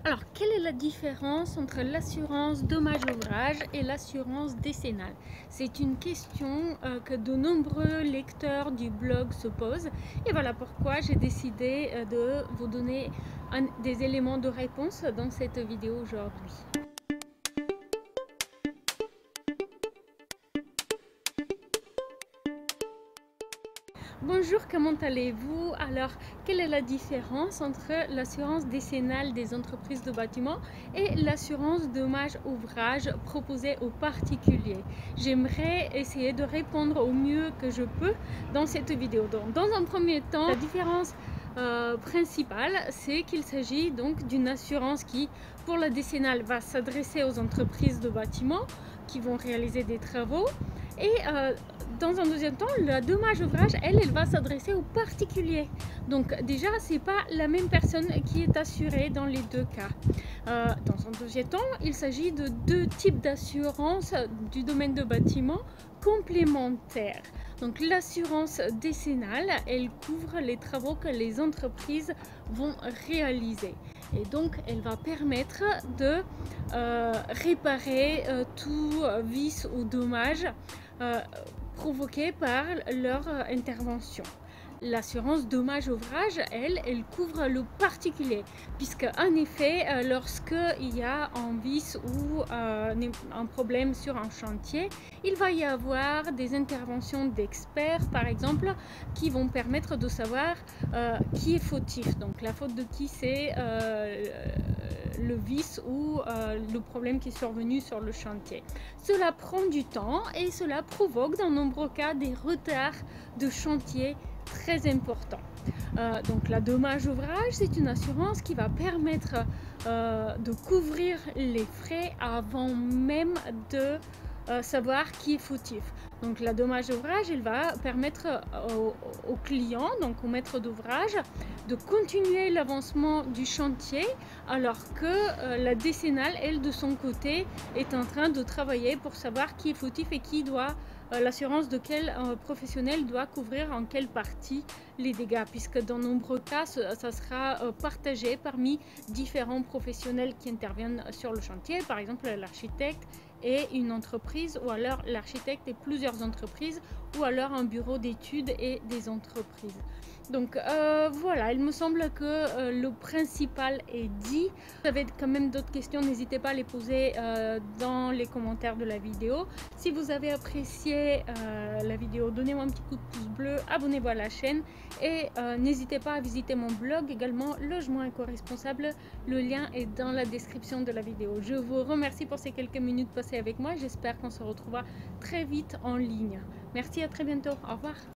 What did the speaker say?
Alors, quelle est la différence entre l'assurance dommage-ouvrage et l'assurance décennale? C'est une question que de nombreux lecteurs du blog se posent. Et voilà pourquoi j'ai décidé de vous donner des éléments de réponse dans cette vidéo aujourd'hui. Bonjour, comment allez-vous? Alors, quelle est la différence entre l'assurance décennale des entreprises de bâtiment et l'assurance dommage-ouvrage proposée aux particuliers? J'aimerais essayer de répondre au mieux que je peux dans cette vidéo. Donc, dans un premier temps, la différence principale, c'est qu'il s'agit donc d'une assurance qui, pour la décennale, va s'adresser aux entreprises de bâtiment qui vont réaliser des travaux et dans un deuxième temps, le dommage-ouvrage, elle va s'adresser aux particuliers. Donc déjà, c'est pas la même personne qui est assurée dans les deux cas. Dans un deuxième temps, il s'agit de deux types d'assurance du domaine de bâtiment complémentaires. Donc l'assurance décennale, elle couvre les travaux que les entreprises vont réaliser. Et donc, elle va permettre de réparer tout vice ou dommage provoqués par leur intervention. L'assurance dommage-ouvrage, elle couvre le particulier, puisque en effet, lorsqu'il y a un vice ou un problème sur un chantier, il va y avoir des interventions d'experts, par exemple, qui vont permettre de savoir qui est fautif. Donc la faute de qui c'est le vice ou le problème qui est survenu sur le chantier. Cela prend du temps et cela provoque dans de nombreux cas des retards de chantier très importants. Donc la dommage-ouvrage, c'est une assurance qui va permettre de couvrir les frais avant même de savoir qui est fautif. Donc la dommage-ouvrage, elle va permettre au client, donc au maître d'ouvrage, de continuer l'avancement du chantier alors que la décennale, elle, de son côté, est en train de travailler pour savoir qui est fautif et qui doit, l'assurance de quel professionnel doit couvrir en quelle partie les dégâts, puisque dans de nombreux cas, ça sera partagé parmi différents professionnels qui interviennent sur le chantier, par exemple l'architecte et une entreprise, ou alors l'architecte et plusieurs entreprises, ou alors un bureau d'études et des entreprises. Donc voilà, il me semble que le principal est dit. Si vous avez quand même d'autres questions, n'hésitez pas à les poser dans les commentaires de la vidéo. Si vous avez apprécié la vidéo, donnez-moi un petit coup de pouce bleu, abonnez-vous à la chaîne et n'hésitez pas à visiter mon blog également, Logement éco-responsable. Le lien est dans la description de la vidéo. Je vous remercie pour ces quelques minutes passées avec moi. J'espère qu'on se retrouvera très vite en ligne. Merci, à très bientôt. Au revoir.